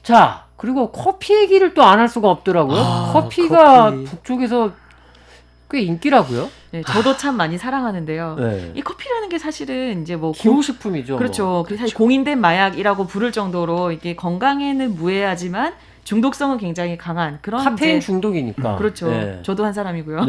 자 그리고 커피 얘기를 또 안 할 수가 없더라고요. 커피가 커피. 북쪽에서 꽤 인기라고요. 네, 저도 참 많이 사랑하는데요. 네. 이 커피라는 게 사실은 이제 뭐 기호식품이죠. 그렇죠. 그 사실 공인된 마약이라고 부를 정도로 이게 건강에는 무해하지만 중독성은 굉장히 강한 그런 카페인 이제 중독이니까. 그렇죠. 네. 저도 한 사람이고요.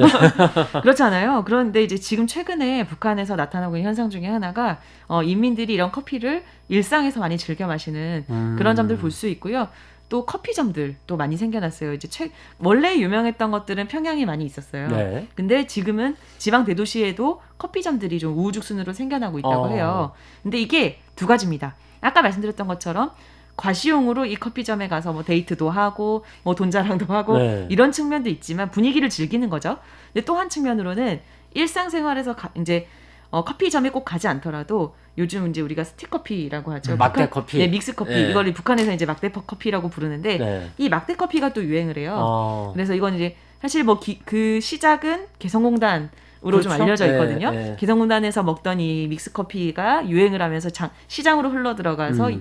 그렇잖아요. 그런데 이제 지금 최근에 북한에서 나타나고 있는 현상 중에 하나가 인민들이 이런 커피를 일상에서 많이 즐겨 마시는 그런 점들 볼 수 있고요. 또 커피점들 또 많이 생겨났어요. 이제 원래 유명했던 것들은 평양에 많이 있었어요. 네. 근데 지금은 지방 대도시에도 커피점들이 좀 우후죽순으로 생겨나고 있다고 해요. 근데 이게 두 가지입니다. 아까 말씀드렸던 것처럼 과시용으로 이 커피점에 가서 뭐 데이트도 하고 뭐 돈 자랑도 하고 네. 이런 측면도 있지만 분위기를 즐기는 거죠. 근데 또 한 측면으로는 일상생활에서 이제 커피점에 꼭 가지 않더라도 요즘 이제 우리가 스틱커피라고 하죠. 막대 북한- 커피. 네, 믹스 커피. 네. 이걸 북한에서 이제 막대 커피라고 부르는데 네. 이 막대 커피가 또 유행을 해요. 어. 그래서 이건 이제 사실 뭐 그 시작은 개성공단으로 그렇죠? 좀 알려져 있거든요. 네, 네. 개성공단에서 먹던 이 믹스 커피가 유행을 하면서 시장으로 흘러 들어가서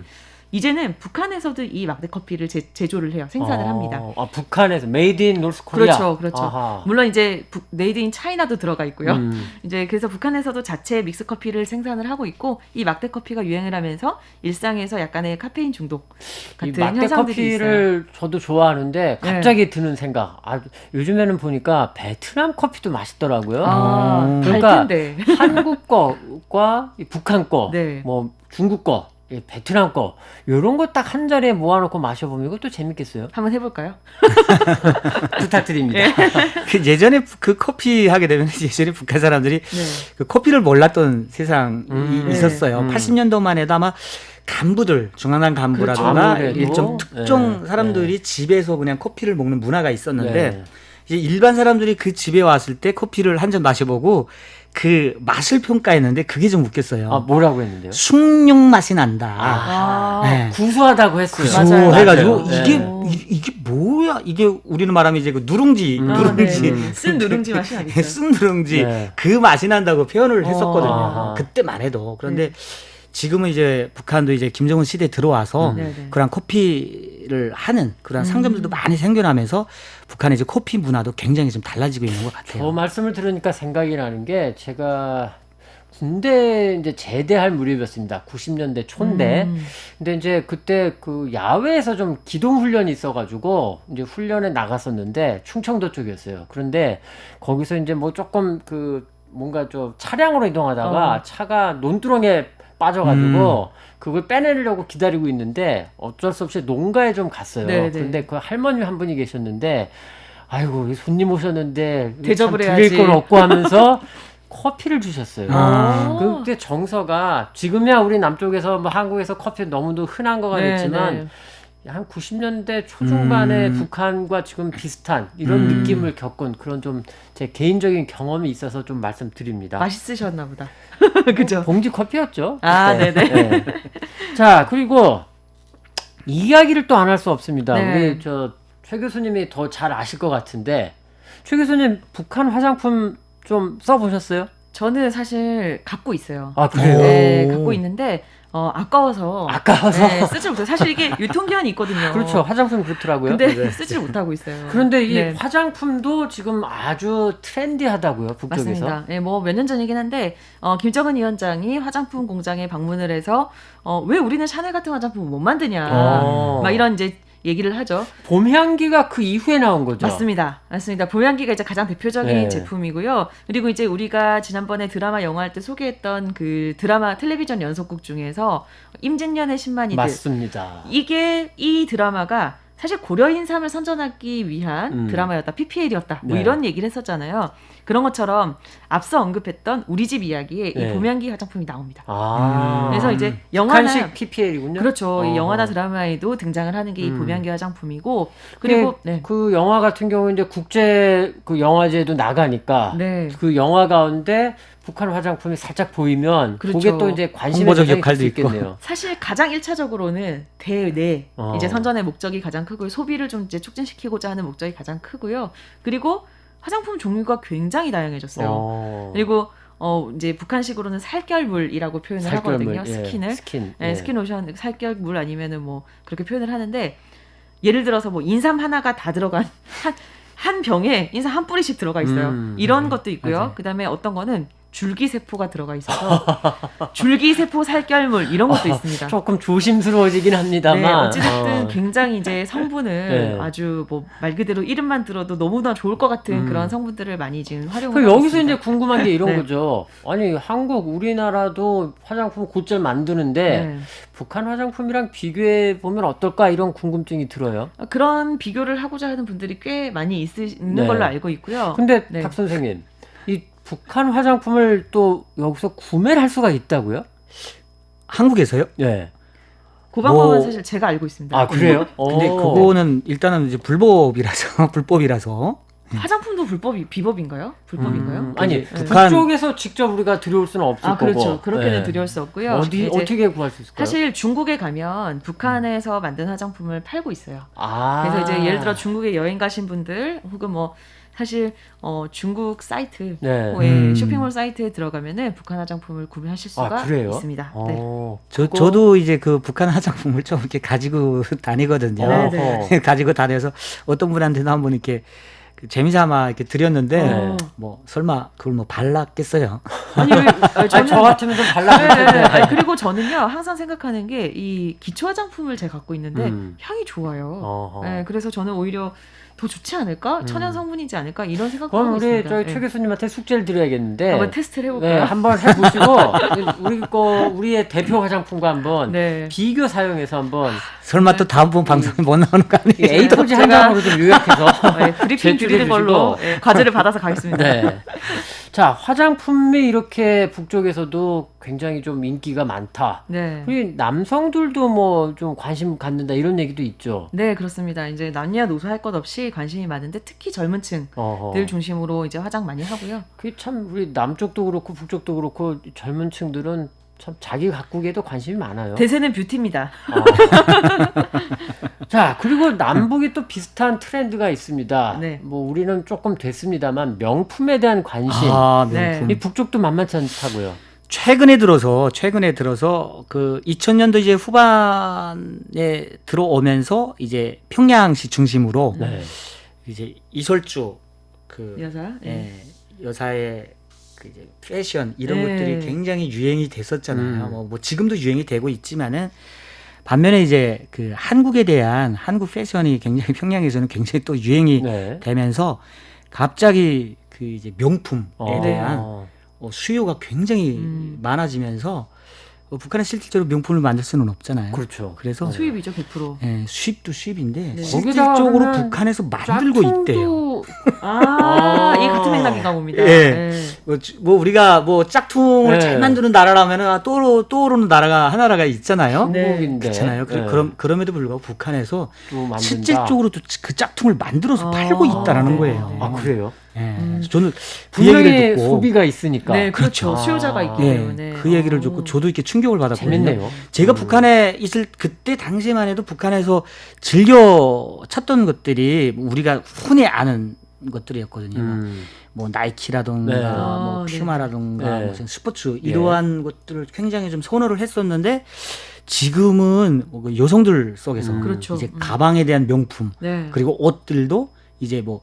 이제는 북한에서도 이 막대 커피를 제조를 해요. 생산을 합니다. 북한에서 메이드 인 노스 코리아. 그렇죠, 그렇죠. 아하. 물론 이제 메이드 인 차이나도 들어가 있고요. 음. 이제 그래서 북한에서도 자체 믹스 커피를 생산을 하고 있고 이 막대 커피가 유행을 하면서 일상에서 약간의 카페인 중독 이 같은 막대 현상들이 있어요. 커피를 저도 좋아하는데 갑자기 드는 생각. 요즘에는 보니까 베트남 커피도 맛있더라고요. 아, 달 그러니까 텐데. 한국 거과 이 북한 거, 네. 뭐 중국 거, 이 베트남 거 이런 거 딱 한 자리에 모아놓고 마셔보면 이것도 재밌겠어요. 한번 해볼까요? 부탁드립니다. 그 예전에 그 커피 하게 되면 예전에 북한 사람들이 네. 그 커피를 몰랐던 세상이 있었어요. 네. 80년도만 해도 아마 간부들, 중앙당 간부라든가 그렇죠. 아무래도. 일정 특정 네. 사람들이 집에서 그냥 커피를 먹는 문화가 있었는데 네. 이제 일반 사람들이 그 집에 왔을 때 커피를 한 잔 마셔보고 그 맛을 평가했는데 그게 좀 웃겼어요. 뭐라고 했는데요? 숭늉 맛이 난다. 아, 네. 구수하다고 했어요. 맞아요. 해가지고 맞아요. 이게 네. 이게 뭐야? 이게 우리는 말하면 이제 그 누룽지, 누룽지, 네. 쓴 누룽지 맛이 나겠죠. 쓴 누룽지 네. 그 맛이 난다고 표현을 했었거든요. 아하. 그때만 해도. 그런데 지금은 이제 북한도 이제 김정은 시대에 들어와서 네, 네. 그런 커피를 하는 그런 상점들도 많이 생겨나면서 북한의 이제 커피 문화도 굉장히 좀 달라지고 있는 것 같아요. 저 말씀을 들으니까 생각이 나는 게 제가 군대 이제 제대할 무렵이었습니다. 90년대 초인데. 근데 이제 그때 그 야외에서 좀 기동 훈련이 있어가지고 이제 훈련에 나갔었는데 충청도 쪽이었어요. 그런데 거기서 이제 뭐 조금 뭔가 좀 차량으로 이동하다가 차가 논두렁에 빠져가지고 그걸 빼내려고 기다리고 있는데 어쩔 수 없이 농가에 좀 갔어요. 네네. 그런데 그 할머니 한 분이 계셨는데 아이고 이 손님 오셨는데 대접을 참 해야지. 드릴 건 없고 하면서 커피를 주셨어요. 아. 그때 정서가 지금이야 우리 남쪽에서 뭐 한국에서 커피 너무도 흔한 거가 네, 됐지만 네. 한 90년대 초중반에 북한과 지금 비슷한 이런 느낌을 겪은 그런 좀 제 개인적인 경험이 있어서 좀 말씀드립니다. 맛있으셨나 보다. 그죠? 봉지 커피였죠. 아, 그때. 네네. 네. 자, 그리고 이야기를 또 안 할 수 없습니다. 네. 우리 최 교수님이 더 잘 아실 것 같은데 최 교수님 북한 화장품 좀 써보셨어요? 저는 사실 갖고 있어요. 아, 그래요? 네, 갖고 있는데 아까워서 네, 쓰질 못해요. 사실 이게 유통기한이 있거든요. 그렇죠. 화장품 그렇더라고요. 근데 쓰질 못하고 있어요. 그런데 이 네. 화장품도 지금 아주 트렌디하다고요, 북쪽에서. 맞습니다. 네, 뭐 몇 년 전이긴 한데 김정은 위원장이 화장품 공장에 방문을 해서 왜 우리는 샤넬 같은 화장품을 못 만드냐, 막 이런 이제 얘기를 하죠. 봄 향기가 그 이후에 나온 거죠. 맞습니다. 봄 향기가 이제 가장 대표적인 네. 제품이고요. 그리고 이제 우리가 지난번에 드라마 영화할 때 소개했던 그 드라마 텔레비전 연속극 중에서 임진년의 10만이들. 맞습니다. 이 드라마가 사실 고려 인삼을 선전하기 위한 드라마였다. PPL이었다. 뭐 네. 이런 얘기를 했었잖아요. 그런 것처럼 앞서 언급했던 우리 집 이야기에 네. 이 봄향기 화장품이 나옵니다. 그래서 그래서 이제 영화나 북한식 PPL이군요. 그렇죠. 이 영화나 드라마에도 등장을 하는 게 이 봄향기 화장품이고 그리고 그 영화 같은 경우 이제 국제 그 영화제도 나가니까 네. 그 영화 가운데 북한 화장품이 살짝 보이면 그렇죠. 그게 또 이제 관심의 홍보적 대상이 역할도 될수 있겠네요. 사실 가장 1차적으로는 대내 이제 선전의 목적이 가장 크고요. 소비를 좀 이제 촉진시키고자 하는 목적이 가장 크고요. 그리고 화장품 종류가 굉장히 다양해졌어요. 그리고 이제 북한식으로는 살결물이라고 표현을 하거든요. 스킨을. 스킨 로션, 살결물 아니면은 뭐 그렇게 표현을 하는데 예를 들어서 뭐 인삼 하나가 다 들어간 한 병에 인삼 한 뿌리씩 들어가 있어요. 이런 것도 있고요. 맞아요. 그다음에 어떤 거는 줄기세포가 들어가 있어서 줄기세포 살결물 이런 것도 있습니다. 조금 조심스러워지긴 합니다만. 네, 어찌됐든 굉장히 이제 성분을 네. 아주 뭐 말 그대로 이름만 들어도 너무나 좋을 것 같은 그런 성분들을 많이 지금 활용을 그 하고 여기서 있습니다. 이제 궁금한 게 이런 네. 거죠. 아니 한국 우리나라도 화장품 곧잘 만드는데 네. 북한 화장품이랑 비교해 보면 어떨까 이런 궁금증이 들어요. 그런 비교를 하고자 하는 분들이 꽤 많이 있는 네. 걸로 알고 있고요. 근데 네. 박 선생님, 이 북한 화장품을 또 여기서 구매를 할 수가 있다고요? 한국에서요? 네. 그 방법은 뭐- 사실 제가 알고 있습니다. 아 그래요? 근데 오. 그거는 일단은 이제 불법이라서 화장품도 비법인가요? 불법인가요? 아니 네. 북쪽에서 직접 우리가 들여올 수는 없을 거고. 그렇죠. 그렇게는 네. 들여올 수 없고요. 이제 어떻게 구할 수 있을까요? 사실 중국에 가면 북한에서 만든 화장품을 팔고 있어요. 아. 그래서 이제 예를 들어 중국에 여행 가신 분들 혹은 뭐 사실 중국 사이트 네. 쇼핑몰 사이트에 들어가면은 북한 화장품을 구매하실 수가 그래요? 있습니다. 네. 어. 저도 이제 그 북한 화장품을 좀 이렇게 가지고 다니거든요. 네. 가지고 다녀서 어떤 분한테는 한번 이렇게 그 재미삼아 이렇게 드렸는데 네. 뭐 설마 그걸 뭐 발랐겠어요? 아니, 저 같으면 좀 발라줄 텐데. 아니, 그리고 저는요 항상 생각하는 게 이 기초 화장품을 제가 갖고 있는데 향이 좋아요. 어허. 네, 그래서 저는 오히려 더 좋지 않을까? 천연 성분이지 않을까? 이런 생각도 그럼 하고 우리 있습니다. 저희 네. 최 교수님한테 숙제를 드려야겠는데. 한번 테스트를 해볼까요? 네, 한번 해보시고 우리의 대표 화장품과 한번 네. 비교 사용해서 한번 설마 또 다음번 방송에 못 나오는 거 이 아니에요? A4지 한 장으로 좀 요약해서 네, 브리핑 제출해 드리는 걸로 주시고. 네, 과제를 받아서 가겠습니다. 네. 자, 화장품이 이렇게 북쪽에서도 굉장히 좀 인기가 많다. 네. 그리고 남성들도 뭐 좀 관심 갖는다 이런 얘기도 있죠. 네, 그렇습니다. 이제 남녀노소 할 것 없이 관심이 많은데 특히 젊은 층들 어허. 중심으로 이제 화장 많이 하고요. 그게 참 우리 남쪽도 그렇고 북쪽도 그렇고 젊은 층들은 참 자기 각국에도 관심이 많아요. 대세는 뷰티입니다. 자, 그리고 남북이 또 비슷한 트렌드가 있습니다. 네. 뭐 우리는 조금 됐습니다만 명품에 대한 관심. 아, 네. 명품. 이 북쪽도 만만치 않다고요. 최근에 들어서 그 2000년도 이제 후반에 들어오면서 이제 평양시 중심으로 네. 이제 이설주 그 여자. 네. 여사의 그 이제 패션 이런 네. 것들이 굉장히 유행이 됐었잖아요. 음. 뭐 지금도 유행이 되고 있지만은 반면에 이제 그 한국에 대한 한국 패션이 굉장히 평양에서는 굉장히 또 유행이 네. 되면서 갑자기 그 이제 명품에 어. 대한 수요가 굉장히 많아지면서 북한은 실질적으로 명품을 만들 수는 없잖아요. 그렇죠. 그래서 수입이죠, 100%. 예, 수입도 수입인데 네. 실질적으로 거기다가는 북한에서 만들고 있대요. 이 같은 맥락인가 봅니다. 예. 뭐 우리가 뭐 짝퉁을 네. 잘 만드는 나라라면은 떠오르는 나라가 하나가 있잖아요. 네. 한국인데. 그렇잖아요. 네. 그럼에도 불구하고 북한에서 또 만든다. 실질적으로 또 그 짝퉁을 만들어서 팔고 있다라는 네. 거예요. 아, 그래요? 예. 그래서 저는 그 얘기를 분명히 듣고 소비가 있으니까. 네, 그렇죠. 그렇죠. 수요자가 있기 예, 때문에. 그 얘기를 듣고 저도 이렇게 충격을 받았거든요. 재밌네요. 제가 북한에 있을 그때 당시만 해도 북한에서 즐겨 찾던 것들이 우리가 흔히 아는 것들이었거든요. 뭐 나이키라든가 네. 뭐 네. 퓨마라든가 네. 무슨 스포츠 이러한 것들을 굉장히 좀 선호를 했었는데 지금은 뭐 여성들 속에서 그렇죠. 이제 가방에 대한 명품 네. 그리고 옷들도 이제 뭐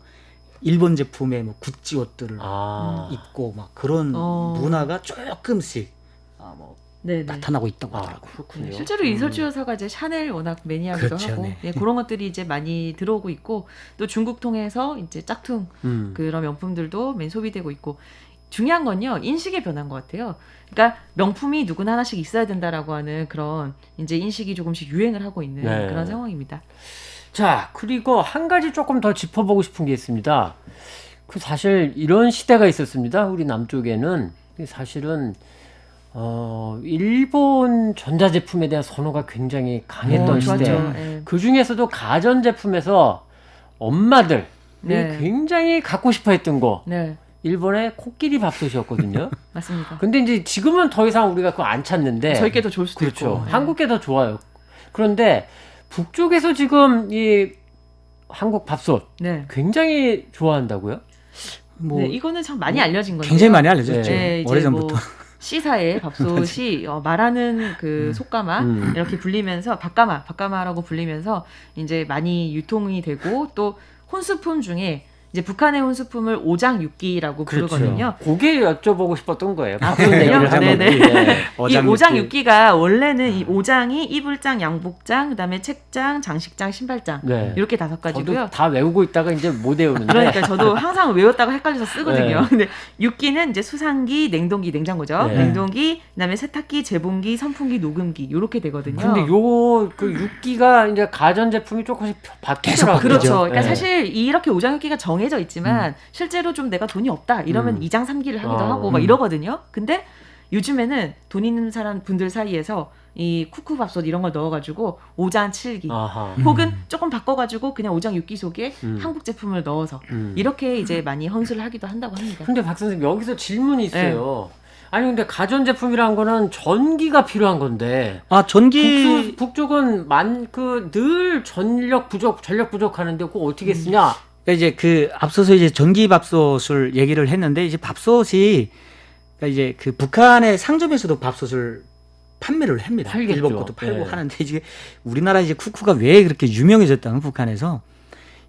일본 제품의 뭐 구찌 옷들을 아. 입고 막 그런 문화가 조금씩 뭐 네, 네. 나타나고 있다고 아, 하더라고요. 그렇군요. 네, 실제로 이설주 여사가 이제 샤넬 워낙 매니아기도 그렇죠, 하고 네. 예, 그런 것들이 이제 많이 들어오고 있고 또 중국 통해서 이제 짝퉁 그런 명품들도 많이 소비되고 있고 중요한 건요 인식의 변화인 것 같아요. 그러니까 명품이 누구나 하나씩 있어야 된다라고 하는 그런 이제 인식이 조금씩 유행을 하고 있는 네. 그런 상황입니다. 자, 그리고 한 가지 조금 더 짚어보고 싶은 게 있습니다. 그 사실 이런 시대가 있었습니다. 우리 남쪽에는 사실은 일본 전자제품에 대한 선호가 굉장히 강했던 시대. 좋았죠. 예. 그 중에서도 가전제품에서 엄마들이 네. 굉장히 갖고 싶어 했던 거. 네, 일본의 코끼리 밥솥이었거든요. 맞습니다. 근데 이제 지금은 더 이상 우리가 그거 안 찾는데. 저희께 더 좋을 수도 그렇죠. 있고. 예. 한국 게 더 좋아요. 그런데 북쪽에서 지금 이 한국 밥솥 네. 굉장히 좋아한다고요? 뭐 네, 이거는 참 많이 알려진 건데요. 굉장히 많이 알려졌죠. 네, 이제 오래전부터. 뭐 C사의 밥솥이 말하는 그 속가마 이렇게 불리면서 밥가마라고 불리면서 이제 많이 유통이 되고 또 혼수품 중에 이제 북한의 혼수품을 오장육기라고 부르거든요. 그게 여쭤보고 싶었던 거예요. 아, 밥솥 그래요? 얘기를 하면. 네네. 네. 이 오장육기가 원래는 이 오장이 이불장, 양복장, 그다음에 책장, 장식장, 신발장 네. 이렇게 5가지고요. 저도 다 외우고 있다가 이제 못 외우는데. 그러니까 저도 항상 외웠다가 헷갈려서 쓰거든요. 네. 근데 육기는 이제 수상기, 냉동기, 냉장고죠. 네. 냉동기, 그다음에 세탁기, 재봉기, 선풍기, 녹음기 이렇게 되거든요. 근데 그 육기가 이제 가전제품이 조금씩 바뀌더라고요. 그렇죠. 그러니까 네. 사실 이렇게 오장육기가 정해져 있지만 실제로 좀 내가 돈이 없다 이러면 2장 3기를 하기도 하고 막 이러거든요. 근데 요즘에는 돈 있는 사람 분들 사이에서 이 쿠쿠밥솥 이런 걸 넣어가지고 5장 7기 아하. 혹은 조금 바꿔가지고 그냥 5장 6기 속에 한국 제품을 넣어서 이렇게 이제 많이 헌수를 하기도 한다고 합니다. 근데 박 선생님 여기서 질문이 있어요. 아니 근데 가전제품이란 거는 전기가 필요한 건데 전기 북쪽은 늘 전력 부족하는데 그거 어떻게 쓰냐? 그러니까 이제 그 앞서서 이제 전기밥솥을 얘기를 했는데 이제 밥솥이 그러니까 이제 그 북한의 상점에서도 밥솥을 판매를 합니다. 팔겠죠. 일본 것도 팔고 네. 하는데 이제 우리나라 이제 쿠쿠가 왜 그렇게 유명해졌다면 북한에서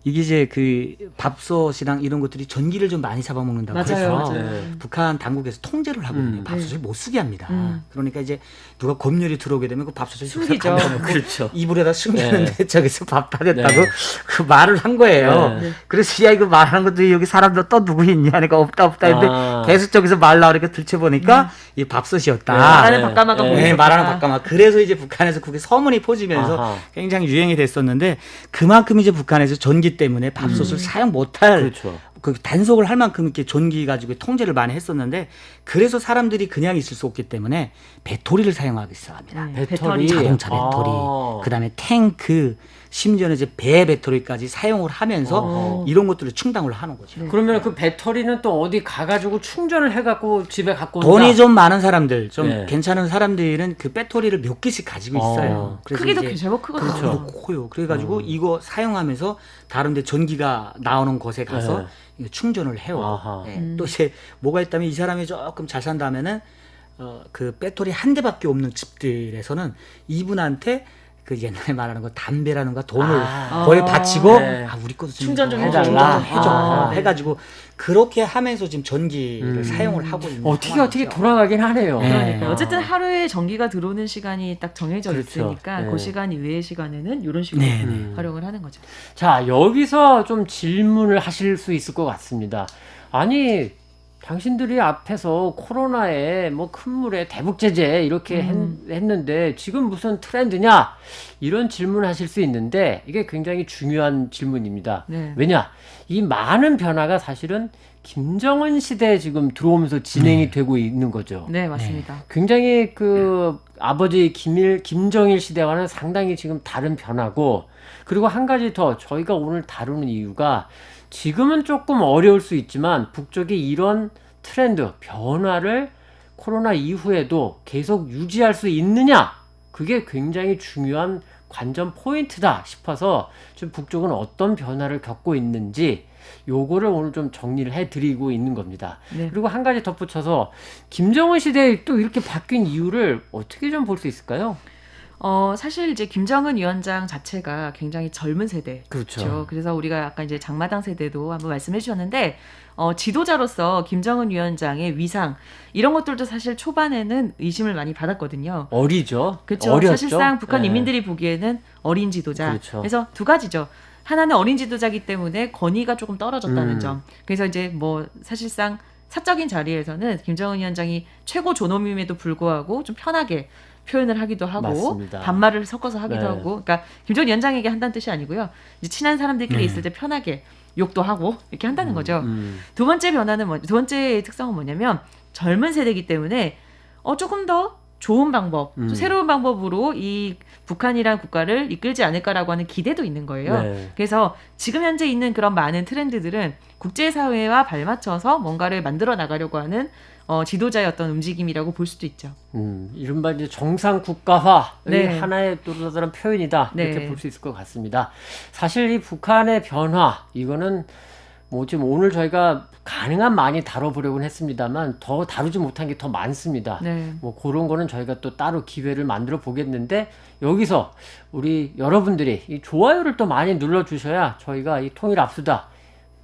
이게 이제 그 밥솥이랑 이런 것들이 전기를 좀 많이 잡아먹는다고 맞아요, 해서 맞아요. 북한 당국에서 통제를 하거든요. 밥솥을 못 쓰게 합니다. 그러니까 이제 누가 검열이 들어오게 되면 그 밥솥을 숨기죠. 그렇죠. 이불에다 숨기는데 저기서 밥 다 됐다고 네. 그 말을 한 거예요. 네. 그래서 야 이거 말하는 것도 여기 사람들 또 누구 있냐 하니까 없다 했는데 계속 저기서 말 나오니까 들춰보니까 이 밥솥이었다. 말하는 밥가마가 네. 보이고 네, 있었다. 말하는 밥가마. 그래서 이제 북한에서 그게 소문이 퍼지면서 아하. 굉장히 유행이 됐었는데 그만큼 이제 북한에서 전기 때문에 밥솥을 사용 못할 그렇죠. 그 단속을 할 만큼 이렇게 전기 가지고 통제를 많이 했었는데 그래서 사람들이 그냥 있을 수 없기 때문에 배터리를 사용하기 시작합니다. 네, 배터리. 자동차 배터리, 아. 그다음에 탱크, 심지어는 이제 배 배터리까지 사용을 하면서 이런 것들을 충당을 하는 거죠. 그러면 그 배터리는 또 어디 가가지고 충전을 해갖고 집에 갖고 온다? 돈이 좀 많은 사람들, 좀 네. 괜찮은 사람들은 그 배터리를 몇 개씩 가지고 있어요. 그래서 크기도 이제 제법 크거든요. 그렇죠. 커요. 그래가지고 이거 사용하면서 다른데 전기가 나오는 곳에 가서 네. 이거 충전을 해요. 아하. 네. 또 이제 뭐가 있다면 이 사람이 조금 잘 산다면은 그 배터리 한 대밖에 없는 집들에서는 이분한테 그 옛날에 말하는 거 담배라는가 돈을 거의 바치고 네. 우리 것도 충전 좀 해달라 해달라. 해줘 아, 네. 해가지고 그렇게 하면서 지금 전기를 사용을 하고 있는 어떻게 상황이죠. 돌아가긴 하네요. 네. 그러니까 어쨌든 하루에 전기가 들어오는 시간이 딱 정해져 그렇죠. 있으니까 네. 그 시간 이외의 시간에는 이런 식으로 네, 네. 활용을 하는 거죠. 자, 여기서 좀 질문을 하실 수 있을 것 같습니다. 아니, 당신들이 앞에서 코로나에 뭐 큰 물에 대북 제재 이렇게 했는데 지금 무슨 트렌드냐? 이런 질문을 하실 수 있는데 이게 굉장히 중요한 질문입니다. 네. 왜냐? 이 많은 변화가 사실은 김정은 시대에 지금 들어오면서 진행이 되고 있는 거죠. 네, 맞습니다. 굉장히 그 아버지 김정일 시대와는 상당히 지금 다른 변화고, 그리고 한 가지 더 저희가 오늘 다루는 이유가 지금은 조금 어려울 수 있지만 북쪽이 이런 트렌드, 변화를 코로나 이후에도 계속 유지할 수 있느냐? 그게 굉장히 중요한 관전 포인트다 싶어서 지금 북쪽은 어떤 변화를 겪고 있는지 요거를 오늘 좀 정리를 해드리고 있는 겁니다. 네. 그리고 한 가지 덧붙여서 김정은 시대에 또 이렇게 바뀐 이유를 어떻게 좀 볼 수 있을까요? 사실 이제 김정은 위원장 자체가 굉장히 젊은 세대. 그렇죠. 그래서 우리가 아까 이제 장마당 세대도 한번 말씀해 주셨는데, 지도자로서 김정은 위원장의 위상, 이런 것들도 사실 초반에는 의심을 많이 받았거든요. 어리죠. 그렇죠. 어렸죠. 사실상 북한 네. 인민들이 보기에는 어린 지도자. 그렇죠. 그래서 두 가지죠. 하나는 어린 지도자이기 때문에 권위가 조금 떨어졌다는 음. 점. 그래서 이제 뭐 사실상 사적인 자리에서는 김정은 위원장이 최고 존엄임에도 불구하고 좀 편하게 표현을 하기도 하고 맞습니다. 반말을 섞어서 하기도 네. 하고, 그러니까 김정은 위원장에게 한다는 뜻이 아니고요. 이제 친한 사람들끼리 있을 때 편하게 욕도 하고 이렇게 한다는 거죠. 두 번째 변화는 두 번째 특성은 뭐냐면 젊은 세대이기 때문에 조금 더 좋은 방법, 또 새로운 방법으로 이 북한이란 국가를 이끌지 않을까라고 하는 기대도 있는 거예요. 네. 그래서 지금 현재 있는 그런 많은 트렌드들은 국제사회와 발맞춰서 뭔가를 만들어 나가려고 하는 지도자의 어떤 움직임이라고 볼 수도 있죠. 이른바 이제 정상 국가화의 네. 하나의 또 다른 표현이다 이렇게 네. 볼 수 있을 것 같습니다. 사실 이 북한의 변화 이거는 뭐 지금 오늘 저희가 가능한 많이 다뤄보려고는 했습니다만 더 다루지 못한 게 더 많습니다. 네. 뭐 그런 거는 저희가 또 따로 기회를 만들어 보겠는데 여기서 우리 여러분들이 이 좋아요를 또 많이 눌러 주셔야 저희가 이 통일 압수다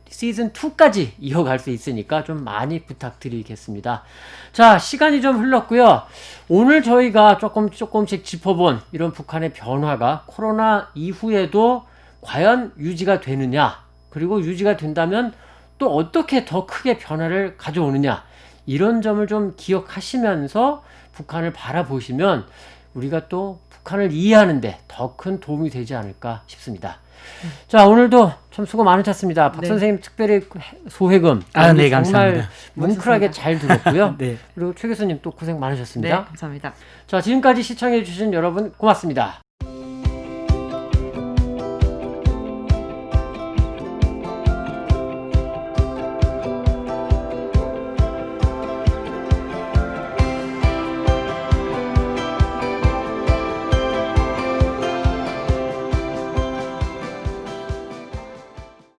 시즌 2까지 이어갈 수 있으니까 좀 많이 부탁드리겠습니다. 자, 시간이 좀 흘렀고요. 오늘 저희가 조금씩 짚어본 이런 북한의 변화가 코로나 이후에도 과연 유지가 되느냐, 그리고 유지가 된다면 또 어떻게 더 크게 변화를 가져오느냐, 이런 점을 좀 기억하시면서 북한을 바라보시면 우리가 또 북한을 이해하는데 더 큰 도움이 되지 않을까 싶습니다. 자, 오늘도 참 수고 많으셨습니다. 박 네. 선생님 특별히 소회금 네, 정말 감사합니다. 뭉클하게 잘 들었고요. 네. 그리고 최 교수님 또 고생 네, 많으셨습니다. 감사합니다. 자, 지금까지 시청해 주신 여러분 고맙습니다.